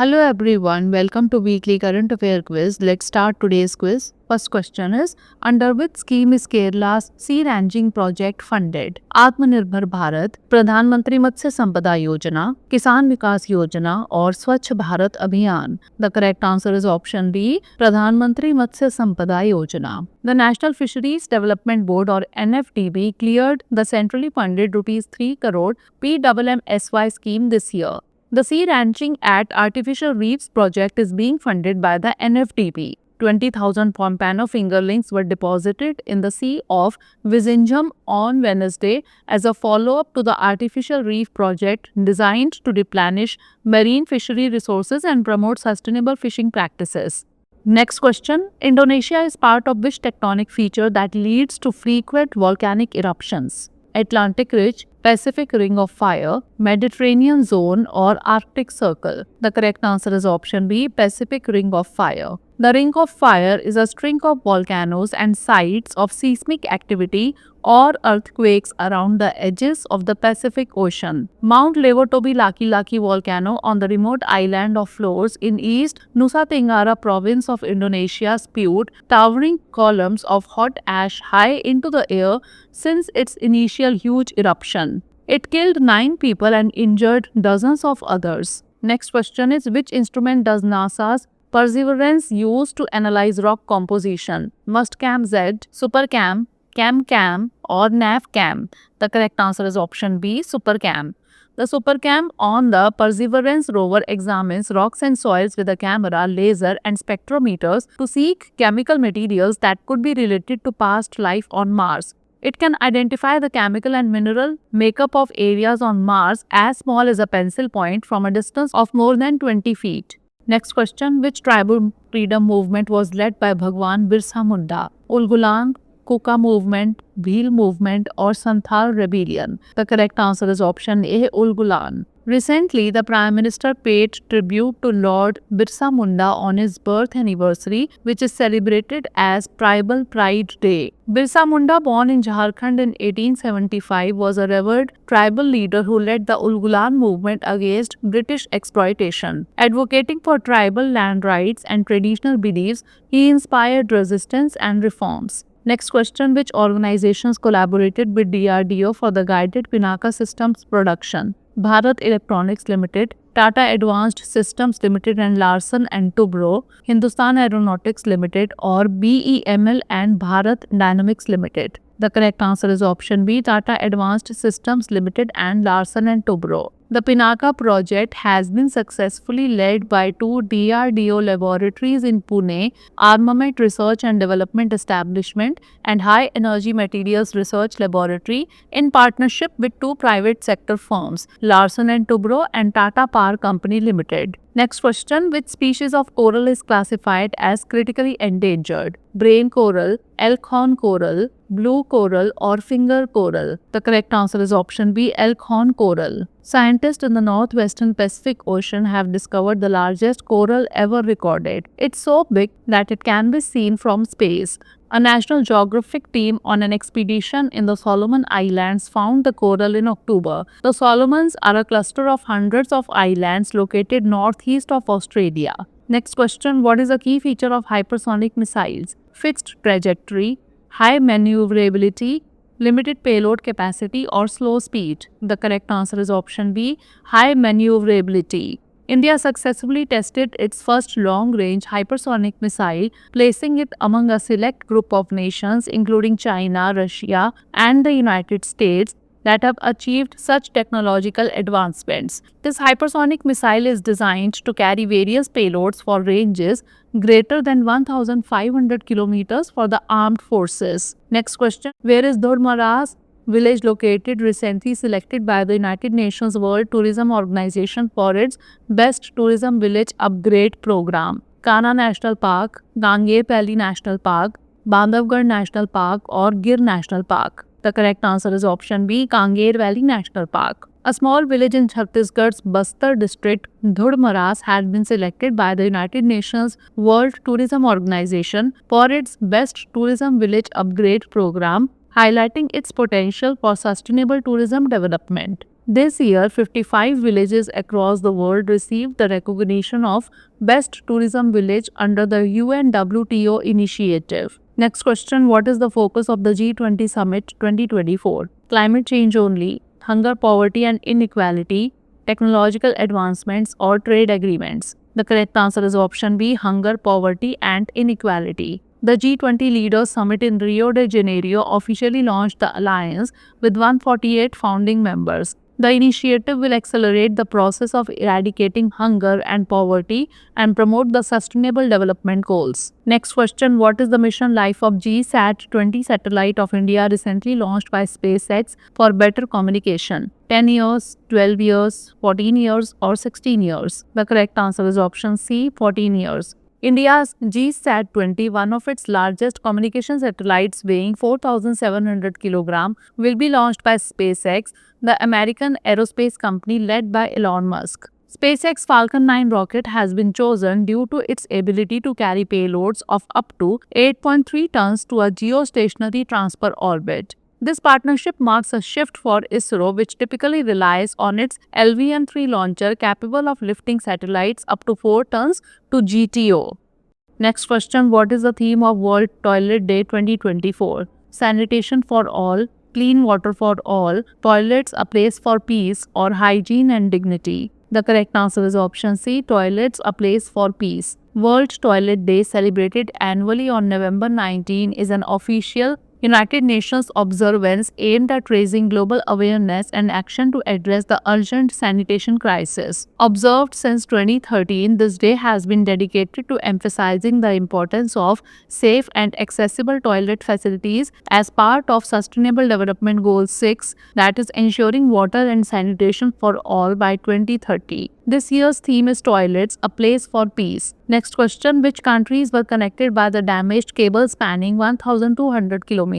Hello everyone, welcome to weekly current affair quiz. Let's start today's quiz. First question is, under which scheme is Kerala's sea ranching project funded? Atmanirbhar Bharat, Pradhan Mantri Matsya Sampada Yojana, Kisan Vikas Yojana or Swachh Bharat Abhiyan? The correct answer is option B, Pradhan Mantri Matsya Sampada Yojana. The National Fisheries Development Board or NFDB cleared the centrally funded Rs 3 crore PMMSY scheme this year. The Sea Ranching at Artificial Reefs project is being funded by the NFDB. 20,000 pompano fingerlings were deposited in the Sea of Vizhinjam on Wednesday as a follow-up to the artificial reef project designed to replenish marine fishery resources and promote sustainable fishing practices. Next question. Indonesia is part of which tectonic feature that leads to frequent volcanic eruptions? Atlantic Ridge, Pacific Ring of Fire, Mediterranean Zone or Arctic Circle? The correct answer is option B, Pacific Ring of Fire. The Ring of Fire is a string of volcanoes and sites of seismic activity or earthquakes around the edges of the Pacific Ocean. Mount Lewotobi Laki volcano on the remote island of Flores in East Nusa Tenggara province of Indonesia spewed towering columns of hot ash high into the air since its initial huge eruption. It killed 9 people and injured dozens of others. Next question is, which instrument does NASA's Perseverance use to analyze rock composition? Mustcam Z, Supercam, CamCam or NavCam? The correct answer is option B, Supercam. The Supercam on the Perseverance rover examines rocks and soils with a camera, laser and spectrometers to seek chemical materials that could be related to past life on Mars. It can identify the chemical and mineral makeup of areas on Mars as small as a pencil point from a distance of more than 20 feet. Next question, which tribal freedom movement was led by Bhagwan Birsa Munda? Ulgulan, Kuka movement, Bhil movement or Santhal rebellion? The correct answer is option A, Ulgulan. Recently, the Prime Minister paid tribute to Lord Birsa Munda on his birth anniversary, which is celebrated as Tribal Pride Day. Birsa Munda, born in Jharkhand in 1875, was a revered tribal leader who led the Ulgulan movement against British exploitation. Advocating for tribal land rights and traditional beliefs, he inspired resistance and reforms. Next question, which organizations collaborated with DRDO for the guided Pinaka systems production? Bharat Electronics Limited, Tata Advanced Systems Limited and Larsen & Toubro, Hindustan Aeronautics Limited or BEML and Bharat Dynamics Limited? The correct answer is option B, Tata Advanced Systems Limited and Larsen & Toubro. The Pinaka project has been successfully led by 2 DRDO laboratories in Pune, Armament Research and Development Establishment and High Energy Materials Research Laboratory in partnership with 2 private sector firms, Larsen & Toubro and Tata Power Company Limited. Next question, which species of coral is classified as critically endangered? Brain coral, elkhorn coral, blue coral or finger coral? The correct answer is option B, elkhorn coral. Scientists in the northwestern Pacific Ocean have discovered the largest coral ever recorded. It's so big that it can be seen from space. A National Geographic team on an expedition in the Solomon Islands found the coral in October. The Solomons are a cluster of hundreds of islands located northeast of Australia. Next question, what is a key feature of hypersonic missiles? Fixed trajectory, high maneuverability, limited payload capacity or slow speed? The correct answer is option B, high maneuverability. India successfully tested its first long-range hypersonic missile, placing it among a select group of nations including China, Russia and the United States that have achieved such technological advancements. This hypersonic missile is designed to carry various payloads for ranges greater than 1,500 kilometers for the armed forces. Next question, where is Dhurmaras village located, recently selected by the United Nations World Tourism Organization for its Best Tourism Village Upgrade Program? Kanha National Park, Ganges Valley National Park, Bandhavgarh National Park or Gir National Park? The correct answer is option B, Ganges Valley National Park. A small village in Chhattisgarh's Bastar district, Dhurmaras, had been selected by the United Nations World Tourism Organization for its Best Tourism Village Upgrade Program, highlighting its potential for sustainable tourism development. This year, 55 villages across the world received the recognition of Best Tourism Village under the UNWTO initiative. Next question, what is the focus of the G20 Summit 2024? Climate change only, hunger, poverty and inequality, technological advancements or trade agreements? The correct answer is option B, hunger, poverty and inequality. The G20 Leaders Summit in Rio de Janeiro officially launched the alliance with 148 founding members. The initiative will accelerate the process of eradicating hunger and poverty and promote the Sustainable Development Goals. Next question, what is the mission life of GSAT-20 satellite of India recently launched by SpaceX for better communication? 10 years, 12 years, 14 years or 16 years? The correct answer is option C, 14 years. India's GSAT-20, one of its largest communication satellites weighing 4,700 kg, will be launched by SpaceX, the American aerospace company led by Elon Musk. SpaceX Falcon 9 rocket has been chosen due to its ability to carry payloads of up to 8.3 tons to a geostationary transfer orbit. This partnership marks a shift for ISRO, which typically relies on its LVM-3 launcher capable of lifting satellites up to 4 tons to GTO. Next question, what is the theme of World Toilet Day 2024? Sanitation for all, clean water for all, toilets a place for peace, or hygiene and dignity? The correct answer is option C, toilets a place for peace. World Toilet Day, celebrated annually on November 19, is an official United Nations observance aimed at raising global awareness and action to address the urgent sanitation crisis. Observed since 2013, this day has been dedicated to emphasizing the importance of safe and accessible toilet facilities as part of Sustainable Development Goal 6, that is ensuring water and sanitation for all by 2030. This year's theme is Toilets, a Place for Peace. Next question, which countries were connected by the damaged cable spanning 1,200 km?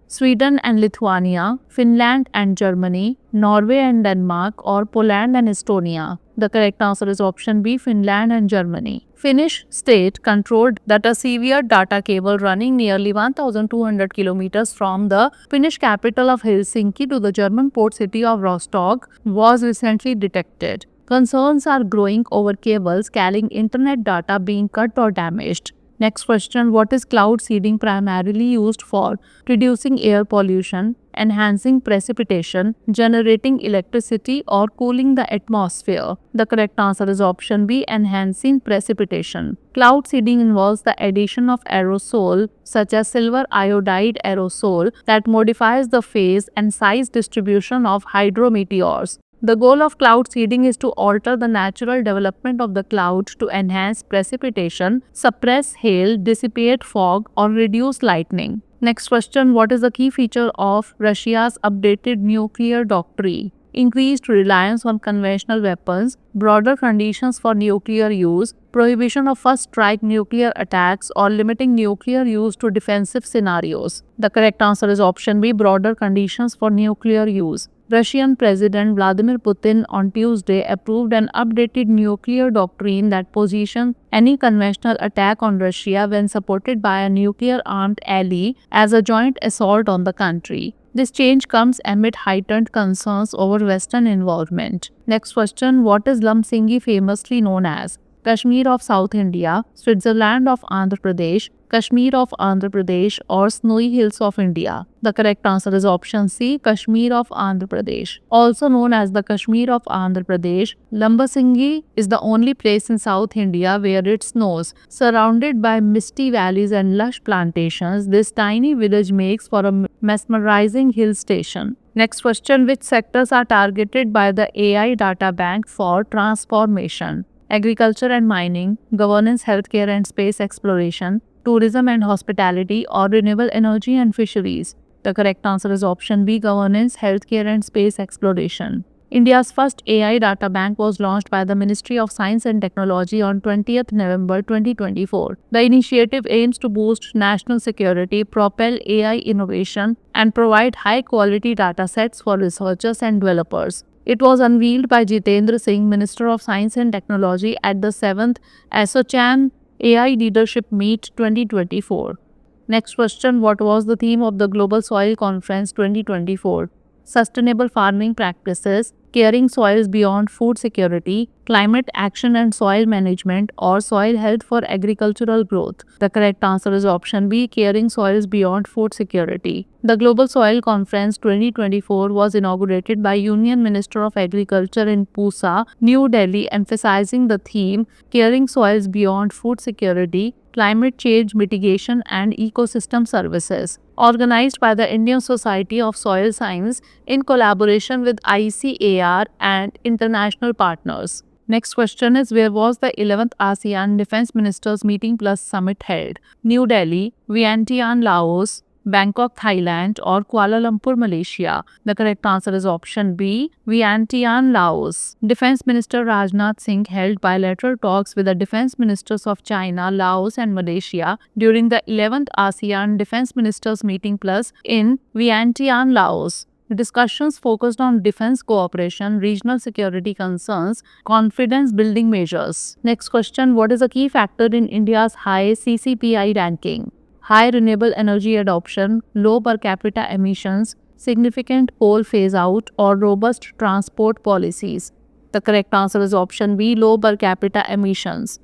Sweden and Lithuania, Finland and Germany, Norway and Denmark, or Poland and Estonia? The correct answer is option B, Finland and Germany. Finnish state controlled that a severe data cable running nearly 1,200 kilometers from the Finnish capital of Helsinki to the German port city of Rostock was recently detected. Concerns are growing over cables carrying internet data being cut or damaged. Next question, what is cloud seeding primarily used for? Reducing air pollution, enhancing precipitation, generating electricity, or cooling the atmosphere? The correct answer is option B, enhancing precipitation. Cloud seeding involves the addition of aerosol such as silver iodide aerosol that modifies the phase and size distribution of hydrometeors. The goal of cloud seeding is to alter the natural development of the cloud to enhance precipitation, suppress hail, dissipate fog, or reduce lightning. Next question, what is the key feature of Russia's updated nuclear doctrine? Increased reliance on conventional weapons, broader conditions for nuclear use, prohibition of first-strike nuclear attacks, or limiting nuclear use to defensive scenarios? The correct answer is option B, broader conditions for nuclear use. Russian President Vladimir Putin on Tuesday approved an updated nuclear doctrine that positions any conventional attack on Russia when supported by a nuclear-armed ally as a joint assault on the country. This change comes amid heightened concerns over Western involvement. Next question, what is Lamsingi famously known as? Kashmir of South India, Switzerland of Andhra Pradesh, Kashmir of Andhra Pradesh, or Snowy Hills of India? The correct answer is option C, Kashmir of Andhra Pradesh. Also known as the Kashmir of Andhra Pradesh, Lambasingi is the only place in South India where it snows. Surrounded by misty valleys and lush plantations, this tiny village makes for a mesmerizing hill station. Next question, which sectors are targeted by the AI Data Bank for transformation? Agriculture and mining, governance, healthcare and space exploration, tourism and hospitality, or renewable energy and fisheries? The correct answer is option B, governance, healthcare and space exploration. India's first AI data bank was launched by the Ministry of Science and Technology on 20th November 2024. The initiative aims to boost national security, propel AI innovation, and provide high-quality data sets for researchers and developers. It was unveiled by Jitendra Singh, Minister of Science and Technology, at the 7th ASSOCHAM AI Leadership Meet 2024. Next question, what was the theme of the Global Soil Conference 2024? Sustainable farming practices, caring soils beyond food security, climate action and soil management, or soil health for agricultural growth? The correct answer is option B, caring soils beyond food security. The Global Soil Conference 2024 was inaugurated by Union Minister of Agriculture in Pusa, New Delhi, emphasizing the theme caring soils beyond food security, climate change mitigation and ecosystem services. Organized by the Indian Society of Soil Science in collaboration with ICAR and international partners. Next question is, where was the 11th ASEAN Defense Ministers Meeting Plus Summit held? New Delhi, Vientiane, Laos, Bangkok, Thailand, or Kuala Lumpur, Malaysia? The correct answer is option B, Vientiane, Laos. Defense Minister Rajnath Singh held bilateral talks with the defense ministers of China, Laos, and Malaysia during the 11th ASEAN Defense Ministers Meeting Plus in Vientiane, Laos. The discussions focused on defense cooperation, regional security concerns, confidence building measures. Next question, what is a key factor in India's high CCPI ranking? High renewable energy adoption, low per capita emissions, significant coal phase out, or robust transport policies? The correct answer is option B, low per capita emissions.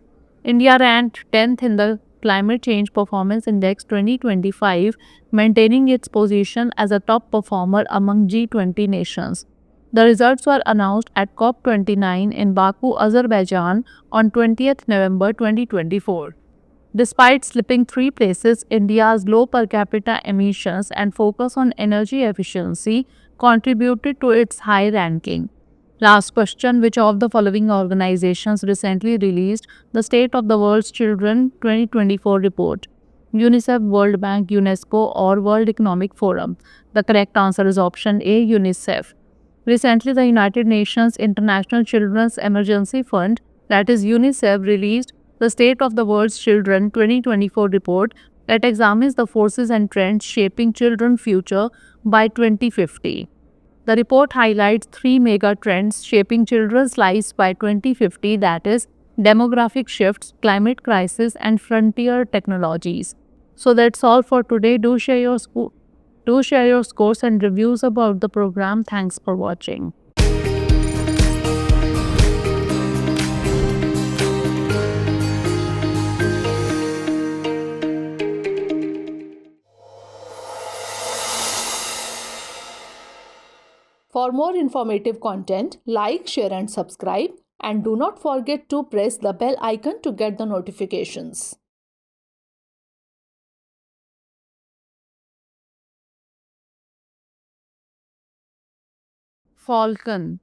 India ranked 10th in the Climate Change Performance Index 2025, maintaining its position as a top performer among G20 nations. The results were announced at COP29 in Baku, Azerbaijan on 20th November 2024. Despite slipping 3 places, India's low per capita emissions and focus on energy efficiency contributed to its high ranking. Last question, which of the following organizations recently released the State of the World's Children 2024 report? UNICEF, World Bank, UNESCO, or World Economic Forum? The correct answer is option A, UNICEF. Recently, the United Nations International Children's Emergency Fund, that is UNICEF, released the State of the World's Children 2024 report that examines the forces and trends shaping children's future by 2050. The report highlights 3 mega trends shaping children's lives by 2050, that is, demographic shifts, climate crisis, and frontier technologies. So that's all for today. Do share your scores and reviews about the program. Thanks for watching. For more informative content, like, share and subscribe, and do not forget to press the bell icon to get the notifications. Falcon.